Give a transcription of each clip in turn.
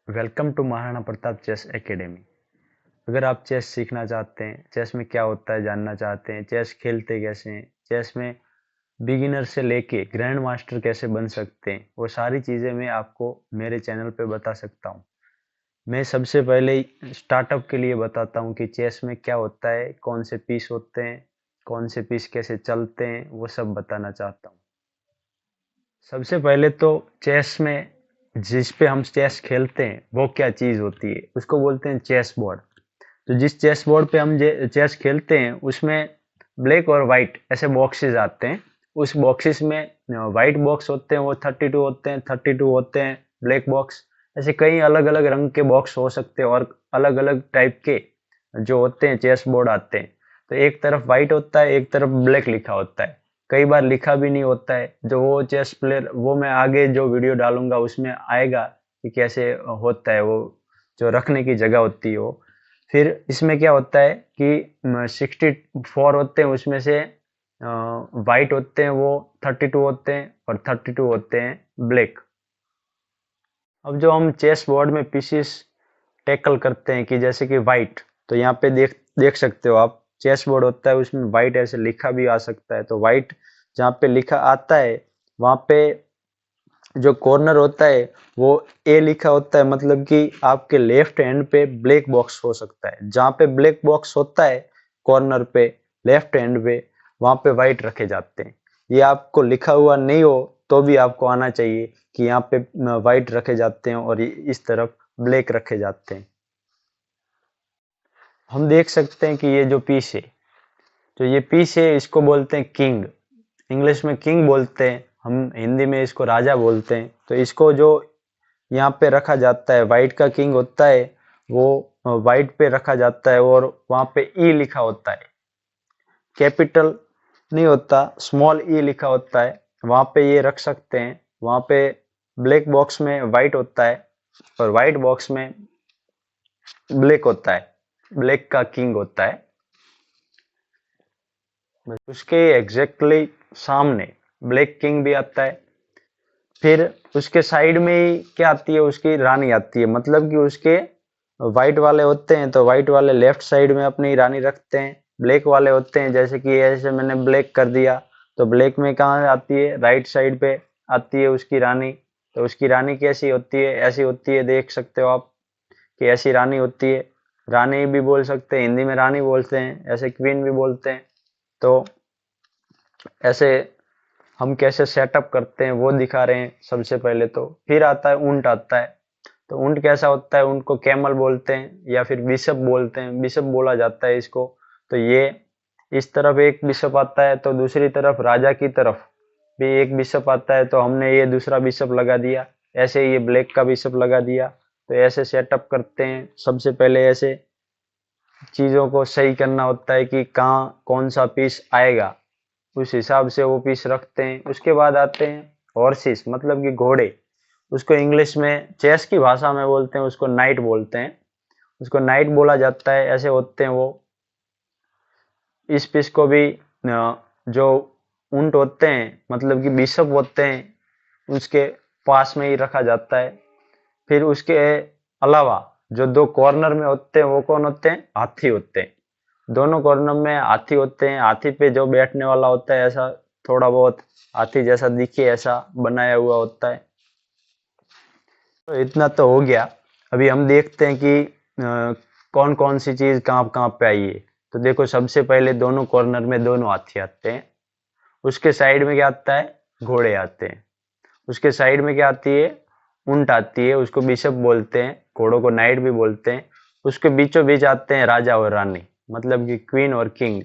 Welcome to Maharana Pratap chess academy. अगर आप chess सीखना चाहते हैं, चेस में क्या होता है जानना चाहते हैं, चेस खेलते कैसे हैं, चेस में बिगिनर से लेके ग्रैंड मास्टर कैसे बन सकते हैं, वो सारी चीज़ें मैं आपको मेरे चैनल पे बता सकता हूँ। मैं सबसे पहले स्टार्टअप के लिए बताता हूँ कि चेस में क्या होता है, कौन से पीस होते हैं, कौन से पीस कैसे चलते हैं, वो सब बताना चाहता हूँ। सबसे पहले तो चेस में जिस पे हम चेस खेलते हैं वो क्या चीज होती है, उसको बोलते हैं चेस बोर्ड। तो जिस चेस बोर्ड पे हम चेस खेलते हैं उसमें ब्लैक और वाइट ऐसे बॉक्सेस आते हैं। उस बॉक्सेस में वाइट बॉक्स होते हैं, वो 32 होते हैं, 32 होते हैं ब्लैक बॉक्स। ऐसे कई अलग अलग रंग के बॉक्स हो सकते हैं और अलग अलग टाइप के जो होते हैं चेस बोर्ड आते हैं। तो एक तरफ वाइट होता है, एक तरफ ब्लैक लिखा होता है, कई बार लिखा भी नहीं होता है। जो वो चेस प्लेयर, वो मैं आगे जो वीडियो डालूंगा उसमें आएगा कि कैसे होता है वो, जो रखने की जगह होती है वो। फिर इसमें क्या होता है कि 64 होते हैं, उसमें से वाइट होते हैं वो 32 होते हैं और 32 होते हैं ब्लैक। अब जो हम चेस बोर्ड में पीसीस टैकल करते हैं कि जैसे कि वाइट, तो यहाँ पे देख देख सकते हो आप, चेस बोर्ड होता है उसमें वाइट ऐसे लिखा भी आ सकता है। तो वाइट जहाँ पे लिखा आता है वहां पे जो कॉर्नर होता है वो ए लिखा होता है, मतलब कि आपके लेफ्ट हैंड पे ब्लैक बॉक्स हो सकता है। जहाँ पे ब्लैक बॉक्स होता है कॉर्नर पे लेफ्ट हैंड पे, वहां पे वाइट रखे जाते हैं। ये आपको लिखा हुआ नहीं हो तो भी आपको आना चाहिए कि यहाँ पे वाइट रखे जाते हैं और इस तरफ ब्लैक रखे जाते हैं। हम देख सकते हैं कि ये जो पीस है, तो ये पीस है, इसको बोलते हैं किंग। इंग्लिश में किंग बोलते हैं, हम हिंदी में इसको राजा बोलते हैं। तो इसको जो यहाँ पे रखा जाता है, वाइट का किंग होता है वो वाइट पे रखा जाता है और वहां पे ई लिखा होता है, कैपिटल नहीं होता, स्मॉल ई लिखा होता है। वहां पे ये रख सकते हैं। वहां पे ब्लैक बॉक्स में वाइट होता है और वाइट बॉक्स में ब्लैक होता है, ब्लैक का किंग होता है। उसके एग्जैक्टली सामने ब्लैक किंग भी आता है। फिर उसके साइड में ही क्या आती है, उसकी रानी आती है। मतलब कि उसके व्हाइट वाले होते हैं तो व्हाइट वाले लेफ्ट साइड में अपनी रानी रखते हैं, ब्लैक वाले होते हैं जैसे कि ऐसे मैंने ब्लैक कर दिया तो ब्लैक में कहाँ आती है, राइट साइड पे आती है उसकी रानी। तो उसकी रानी कैसी होती है, ऐसी होती है, देख सकते हो आप कि ऐसी रानी होती है। रानी भी बोल सकते हैं, हिंदी में रानी बोलते हैं, ऐसे क्वीन भी बोलते हैं। तो ऐसे हम कैसे सेटअप करते हैं वो दिखा रहे हैं सबसे पहले। तो फिर आता है ऊंट आता है। तो ऊंट कैसा होता है, ऊंट को कैमल बोलते हैं या फिर बिशप बोलते हैं, बिशप बोला जाता है इसको। तो ये इस तरफ एक बिशप आता है तो दूसरी तरफ राजा की तरफ भी एक बिशप आता है, तो हमने ये दूसरा बिशप लगा दिया। ऐसे ये ब्लैक का बिशप लगा दिया। तो ऐसे सेटअप करते हैं सबसे पहले। ऐसे चीजों को सही करना होता है कि कहाँ कौन सा पीस आएगा, उस हिसाब से वो पीस रखते हैं। उसके बाद आते हैं हॉर्सेस, मतलब कि घोड़े। उसको इंग्लिश में चेस की भाषा में बोलते हैं, उसको नाइट बोलते हैं, उसको नाइट बोला जाता है। ऐसे होते हैं वो। इस पीस को भी जो ऊंट होते हैं, मतलब कि बिशप होते हैं, उसके पास में ही रखा जाता है। फिर उसके अलावा जो दो कॉर्नर में होते हैं वो कौन होते हैं, हाथी होते हैं। दोनों कॉर्नर में हाथी होते हैं। हाथी पे जो बैठने वाला होता है ऐसा थोड़ा बहुत हाथी जैसा दिखे ऐसा बनाया हुआ होता है। तो इतना तो हो गया। अभी हम देखते हैं कि कौन कौन सी चीज कहाँ कहाँ पे आई है। तो देखो, सबसे पहले दोनों कॉर्नर में दोनों हाथी आते हैं। उसके साइड में क्या आता है, घोड़े आते हैं। उसके साइड में क्या आती है, ऊंट आती है, उसको बिशप बोलते हैं, घोड़ों को नाइट भी बोलते हैं। उसके बीचों बीच आते हैं राजा और रानी, मतलब कि क्वीन और किंग,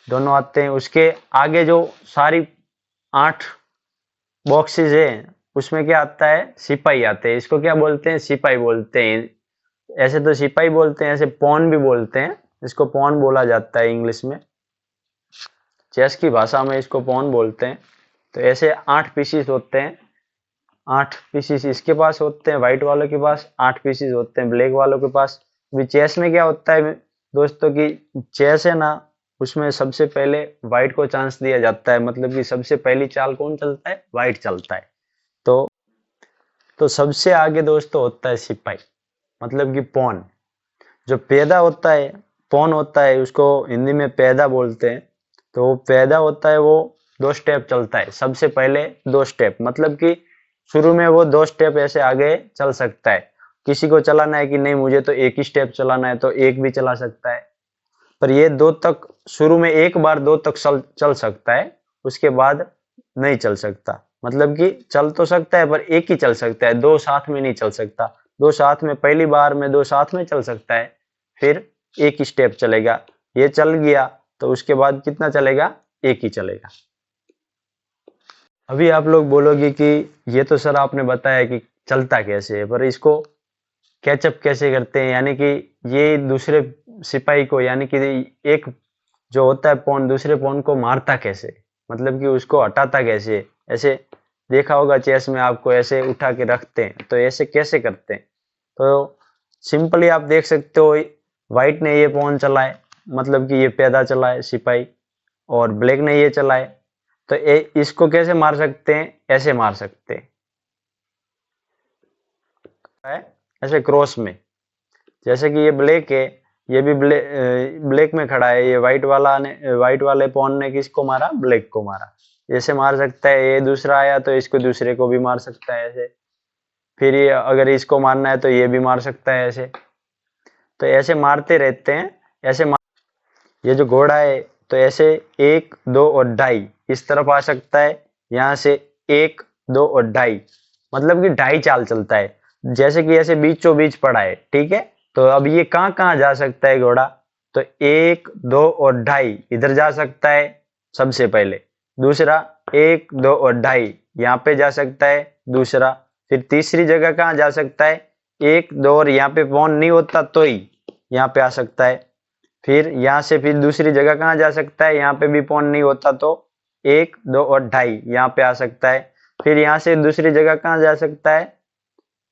दोनों आते हैं। उसके आगे जो सारी 8 बॉक्सेस है उसमें क्या आता है, सिपाही आते हैं। इसको क्या बोलते हैं, सिपाही बोलते हैं। ऐसे तो सिपाही बोलते हैं, ऐसे पॉन भी बोलते हैं, इसको पॉन बोला जाता है इंग्लिश में। चेस की भाषा में इसको पॉन बोलते हैं। तो ऐसे 8 पीसीस होते हैं। 8 पीसीस इसके पास होते हैं, व्हाइट वालों के पास 8 पीसीस होते हैं, ब्लैक वालों के पास। अभी चेस में क्या होता है दोस्तों की, चेस है ना, उसमें सबसे पहले व्हाइट को चांस दिया जाता है। मतलब कि सबसे पहली चाल कौन चलता है, व्हाइट चलता है। तो तो सबसे आगे दोस्तों होता है सिपाही, मतलब कि पॉन। जो पैदा होता है, पॉन होता है, उसको हिंदी में पैदा बोलते हैं। तो वो पैदा होता है, वो 2 स्टेप चलता है। सबसे पहले 2 स्टेप, मतलब कि शुरू में वो 2 स्टेप ऐसे आगे चल सकता है। किसी को चलाना है कि नहीं मुझे तो एक ही स्टेप चलाना है, तो एक भी चला सकता है। पर ये 2 तक शुरू में एक बार 2 तक चल सकता है, उसके बाद नहीं चल सकता। मतलब कि चल तो सकता है पर एक ही चल सकता है, 2 साथ में नहीं चल सकता। 2 साथ में, पहली बार में 2 साथ में चल सकता है, फिर एक ही स्टेप चलेगा। ये चल गया तो उसके बाद कितना चलेगा, एक ही चलेगा। अभी आप लोग बोलोगे कि ये तो सर आपने बताया कि चलता कैसे है, पर इसको कैचअप कैसे करते हैं, यानी कि ये दूसरे सिपाही को, यानी कि एक जो होता है पॉन, दूसरे पॉन को मारता कैसे, मतलब कि उसको हटाता कैसे। ऐसे देखा होगा चेस में, आपको ऐसे उठा के रखते हैं, तो ऐसे कैसे करते हैं। तो सिंपली आप देख सकते हो, व्हाइट ने ये पॉन चलाए, मतलब कि ये पैदा चलाए सिपाही, और ब्लैक ने ये चलाए। तो इसको कैसे मार सकते हैं, ऐसे मार सकते हैं, ऐसे क्रॉस में। जैसे कि ये ब्लैक है, ये भी ब्लैक में खड़ा है, ये व्हाइट वाले पॉन ने किसको मारा, ब्लैक को मारा। जैसे मार सकता है, ये दूसरा आया तो इसको दूसरे को भी मार सकता है ऐसे। फिर ये अगर इसको मारना है तो ये भी मार सकता है ऐसे। तो ऐसे मारते रहते हैं, ऐसे ये जो घोड़ा है, तो ऐसे 1 2 और ढाई इस तरफ आ सकता है, यहाँ से 1 2 और ढाई, मतलब कि ढाई चाल चलता है। जैसे कि ऐसे बीचों बीच पड़ा है, ठीक है। तो अब ये कहाँ कहाँ जा सकता है घोड़ा, तो 1 2 और ढाई इधर जा सकता है सबसे पहले। दूसरा 1 2 और ढाई यहाँ पे जा सकता है दूसरा। फिर तीसरी जगह कहाँ जा सकता है, 1 2 और यहाँ पे पॉन नहीं होता तो ही यहाँ पे आ सकता है। फिर यहाँ से फिर दूसरी जगह कहाँ जा सकता है, यहाँ पे भी पॉन नहीं होता तो 1 2 और ढाई यहाँ पे आ सकता है। फिर यहाँ से दूसरी जगह कहाँ जा सकता है,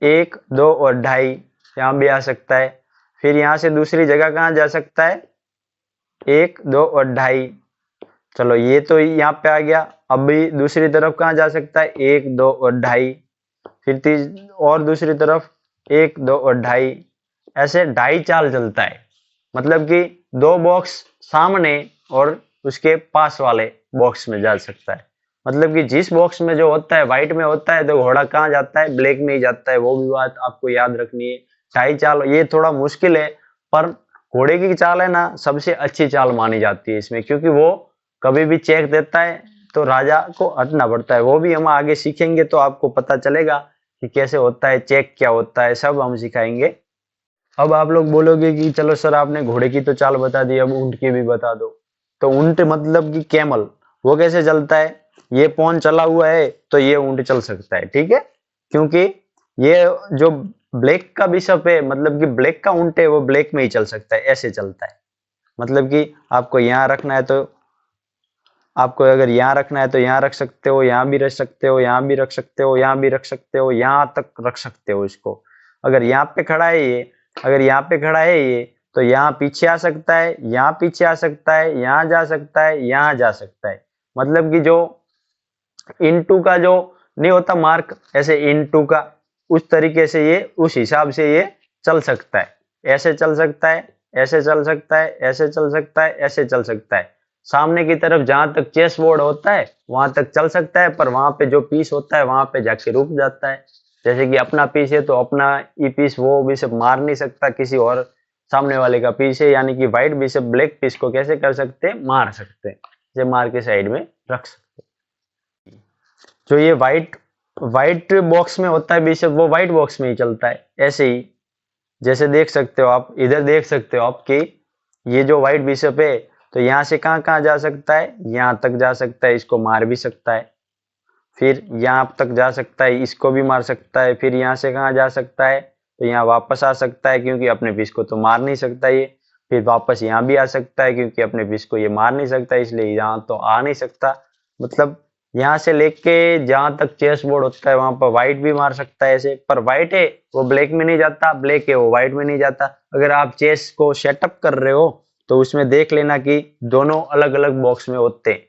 1 2 और ढाई यहाँ भी आ सकता है। फिर यहाँ से दूसरी जगह कहाँ जा सकता है, 1 2 और ढाई। चलो ये तो यहाँ पे आ गया। अब भी दूसरी तरफ कहाँ जा सकता है, 1 2 और ढाई। फिर और दूसरी तरफ 1 2 और ढाई। ऐसे ढाई चाल चलता है, मतलब कि 2 बॉक्स सामने और उसके पास वाले बॉक्स में जा सकता है। मतलब कि जिस बॉक्स में जो होता है व्हाइट में होता है, तो घोड़ा कहाँ जाता है, ब्लैक में ही जाता है। वो भी बात आपको याद रखनी है। ढाई चाल ये थोड़ा मुश्किल है, पर घोड़े की चाल है ना, सबसे अच्छी चाल मानी जाती है इसमें, क्योंकि वो कभी भी चेक देता है तो राजा को हटना पड़ता है। वो भी हम आगे सीखेंगे तो आपको पता चलेगा कि कैसे होता है, चेक क्या होता है, सब हम सिखाएंगे। अब आप लोग बोलोगे कि चलो सर आपने घोड़े की तो चाल बता दी, अब ऊंट की भी बता दो। तो ऊंट मतलब कि कैमल, वो कैसे चलता है, ये पॉन चला हुआ है तो ये ऊंट चल सकता है, ठीक है। क्योंकि ये जो ब्लैक का बिशप है, मतलब कि ब्लैक का ऊंट है, वो ब्लैक में ही चल सकता है, ऐसे चलता है। मतलब कि आपको यहाँ रखना है तो आपको अगर यहाँ रखना है तो यहाँ रख सकते हो, यहाँ भी रख सकते हो, यहाँ भी रख सकते हो, यहाँ भी रख सकते हो, यहाँ तक रख सकते हो इसको। अगर यहाँ पे खड़ा है ये, अगर यहाँ पे खड़ा है ये, तो यहाँ पीछे आ सकता है, यहाँ पीछे आ सकता है, यहाँ जा सकता है, यहाँ जा सकता है। मतलब कि जो इनटू का जो नहीं होता मार्क, ऐसे इनटू का, उस तरीके से ये, उस हिसाब से ये चल सकता है। ऐसे चल सकता है, ऐसे चल सकता है, ऐसे चल सकता है, ऐसे चल सकता है। सामने की तरफ जहां तक चेस बोर्ड होता है वहां तक चल सकता है, पर वहां पे जो पीस होता है वहां पे जाके रुक जाता है। जैसे कि अपना पीस है तो अपना ई पीस वो बिशप मार नहीं सकता, किसी और सामने वाले का पीस है, यानी कि व्हाइट बिशप ब्लैक पीस को कैसे कर सकते हैं, मार सकते हैं, जैसे मार के साइड में रख सकते हैं। जो ये व्हाइट बॉक्स में होता है बिशप, वो व्हाइट बॉक्स में ही चलता है। ऐसे ही जैसे देख सकते हो आप, इधर देख सकते हो आप कि ये जो व्हाइट बिशप है, तो यहाँ से कहाँ कहाँ जा सकता है, यहाँ तक जा सकता है, इसको मार भी सकता है। फिर यहाँ तक जा सकता है, इसको भी मार सकता है। फिर यहाँ से कहाँ जा सकता है, तो यहाँ वापस आ सकता है, क्योंकि अपने पीस को तो मार नहीं सकता ये। फिर वापस यहाँ भी आ सकता है, क्योंकि अपने पीस को ये मार नहीं सकता, इसलिए यहाँ तो आ नहीं सकता। मतलब यहाँ से लेके जहां तक चेस बोर्ड होता है वहां पर व्हाइट भी मार सकता है ऐसे। पर व्हाइट है वो ब्लैक में नहीं जाता, ब्लैक है वो व्हाइट में नहीं जाता। अगर आप चेस को सेटअप कर रहे हो तो उसमें देख लेना कि दोनों अलग अलग बॉक्स में होते हैं,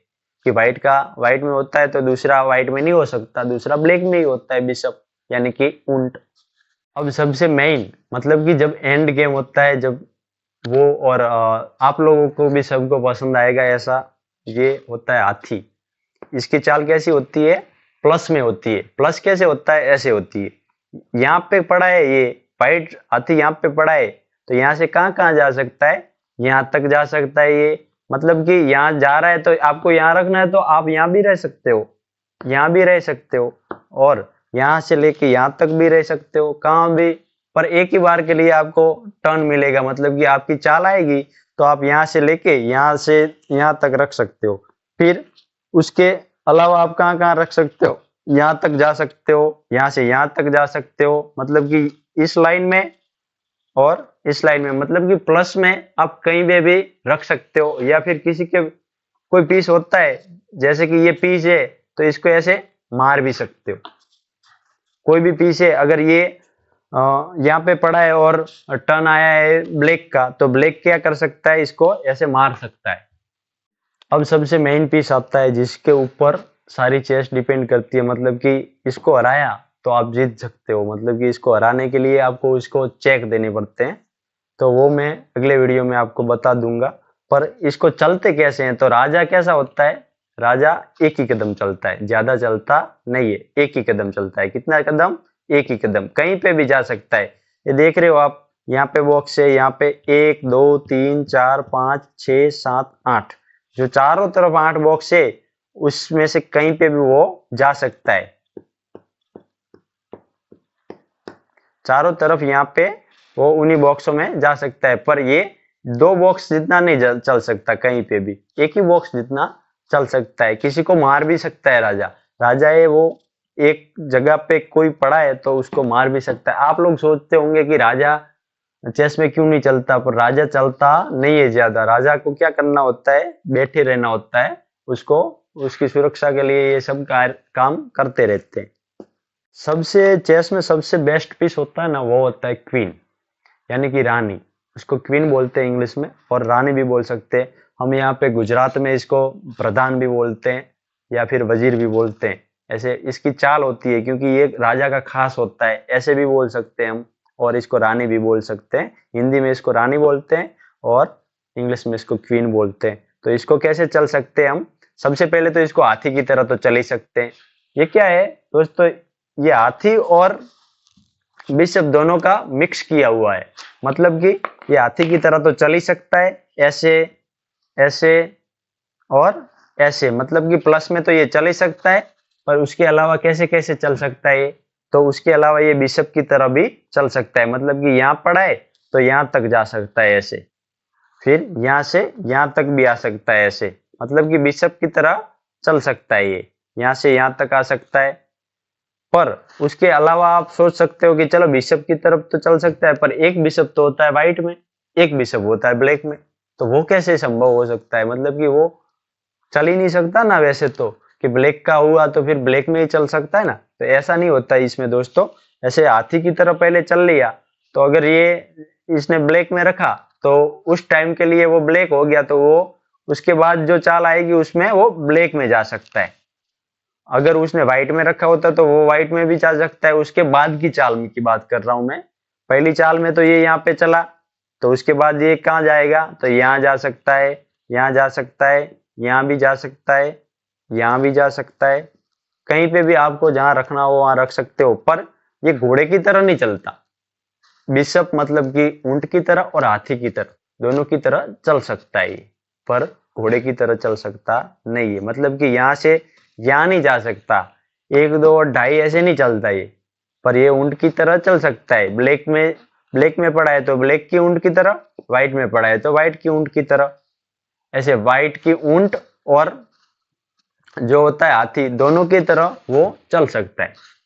कि व्हाइट का व्हाइट में होता है तो दूसरा व्हाइट में नहीं हो सकता, दूसरा ब्लैक में ही होता है बिशप, यानी कि ऊंट। अब सबसे मेन मतलब कि जब एंड गेम होता है, जब वो और आप लोगों को भी सबको पसंद आएगा ऐसा, ये होता है हाथी। इसकी चाल कैसी होती है? प्लस में होती है। प्लस कैसे होता है? ऐसे होती है, यहाँ पे पड़ा है ये वाइट हाथी, यहाँ पे पड़ा है, तो यहाँ से कहाँ कहाँ जा सकता है? यहाँ तक जा सकता है ये, मतलब कि यहाँ जा रहा है तो आपको यहाँ रखना है तो आप यहाँ भी रह सकते हो, यहाँ भी रह सकते हो, और यहाँ से लेके यहाँ तक भी रह सकते हो, कहाँ भी। पर एक ही बार के लिए आपको टर्न मिलेगा, मतलब कि आपकी चाल आएगी तो आप यहाँ से लेके यहाँ से यहाँ तक रख सकते हो। फिर उसके अलावा आप कहाँ कहाँ रख सकते हो? यहाँ तक जा सकते हो, यहाँ से यहाँ तक जा सकते हो, मतलब कि इस लाइन में और इस लाइन में, मतलब कि प्लस में आप कहीं पे भी रख सकते हो। या फिर किसी के कोई पीस होता है, जैसे कि ये पीस है, तो इसको ऐसे मार भी सकते हो। कोई भी पीस है, अगर ये यहाँ पे पड़ा है और टर्न आया है ब्लैक का, तो ब्लैक क्या कर सकता है? इसको ऐसे मार सकता है। अब सबसे मेन पीस आता है जिसके ऊपर सारी चेस डिपेंड करती है, मतलब कि इसको हराया तो आप जीत सकते हो, मतलब कि इसको हराने के लिए आपको इसको चेक देने पड़ते हैं, तो वो मैं अगले वीडियो में आपको बता दूंगा। पर इसको चलते कैसे हैं? तो राजा कैसा होता है? राजा एक ही कदम चलता है, ज्यादा चलता नहीं है, एक ही कदम चलता है। कितना कदम? एक ही कदम, कहीं पे भी जा सकता है। ये देख रहे हो आप, यहाँ पे बॉक्स है, यहाँ पे 1 2 3 4 5 6 7 8, जो चारों तरफ 8 बॉक्स है, उसमें से कहीं पे भी वो जा सकता है। चारों तरफ यहाँ पे वो उन्हीं बॉक्सों में जा सकता है, पर ये 2 बॉक्स जितना नहीं चल सकता कहीं पे भी, एक ही बॉक्स जितना चल सकता है। किसी को मार भी सकता है राजा। राजा है वो एक जगह पे कोई पड़ा है तो उसको मार भी सकता है। आप लोग सोचते होंगे कि राजा चेस में क्यों नहीं चलता, पर राजा चलता नहीं है ज्यादा। राजा को क्या करना होता है? बैठे रहना होता है, उसको उसकी सुरक्षा के लिए ये सब काम करते रहते हैं। सबसे चेस में सबसे बेस्ट पीस होता है ना, वो होता है क्वीन, यानी कि रानी। उसको क्वीन बोलते हैं इंग्लिश में, और रानी भी बोल सकते हैं। हम यहाँ पे गुजरात में इसको प्रधान भी बोलते हैं या फिर वजीर भी बोलते हैं। ऐसे इसकी चाल होती है, क्योंकि ये राजा का खास होता है, ऐसे भी बोल सकते हैं हम, और इसको रानी भी बोल सकते हैं। हिंदी में इसको रानी बोलते हैं और इंग्लिश में इसको क्वीन बोलते हैं। तो इसको कैसे चल सकते हैं हम? सबसे पहले तो इसको हाथी की तरह तो चल ही सकते हैं। ये क्या है दोस्तों? ये हाथी और बिशप दोनों का मिक्स किया हुआ है, मतलब कि ये हाथी की तरह तो चल ही सकता है, ऐसे ऐसे और ऐसे, मतलब कि प्लस में तो ये चल ही सकता है। पर उसके अलावा कैसे कैसे चल सकता है? तो उसके अलावा ये बिशप की तरह भी चल सकता है, मतलब कि यहाँ पड़ा है तो यहाँ तक जा सकता है ऐसे, फिर यहाँ से यहाँ तक भी आ सकता है ऐसे, मतलब कि बिशप की तरह चल सकता है। ये यहाँ से यहाँ तक आ सकता है। पर उसके अलावा आप सोच सकते हो कि चलो बिशप की तरफ तो चल सकता है, पर एक बिशप तो होता है व्हाइट में, एक बिशप होता है ब्लैक में, तो वो कैसे संभव हो सकता है? मतलब कि वो चल ही नहीं सकता ना वैसे तो, कि ब्लैक का हुआ तो फिर ब्लैक में ही चल सकता है ना, तो ऐसा नहीं होता है इसमें दोस्तों। ऐसे हाथी की तरह पहले चल लिया, तो अगर ये इसने ब्लैक में रखा तो उस टाइम के लिए वो ब्लैक हो गया, तो वो उसके बाद जो चाल आएगी उसमें वो ब्लैक में जा सकता है। अगर उसने व्हाइट में रखा होता तो वो व्हाइट में भी जा सकता है। उसके बाद की चाल की बात कर रहा हूं मैं। पहली चाल में तो ये यहाँ पे चला, तो उसके बाद ये कहाँ जाएगा? तो यहाँ जा सकता है, यहाँ जा सकता है, यहाँ भी जा सकता है, यहाँ भी जा सकता है। कहीं पे भी आपको जहां रखना हो वहां रख सकते हो। पर ये घोड़े की तरह नहीं चलता। बिशप मतलब कि ऊंट की तरह और हाथी की तरह, दोनों की तरह चल सकता है ये, पर घोड़े की तरह चल सकता नहीं है। मतलब कि यहाँ से यहाँ नहीं जा सकता, 1 2 और 2.5 ऐसे नहीं चलता ये, पर ये ऊंट की तरह चल सकता है। ब्लैक में पड़ा है तो ब्लैक की ऊंट की तरह, व्हाइट में पड़ा है तो व्हाइट की ऊंट की तरह। ऐसे व्हाइट की ऊंट और जो होता है हाथी, दोनों की तरह वो चल सकता है।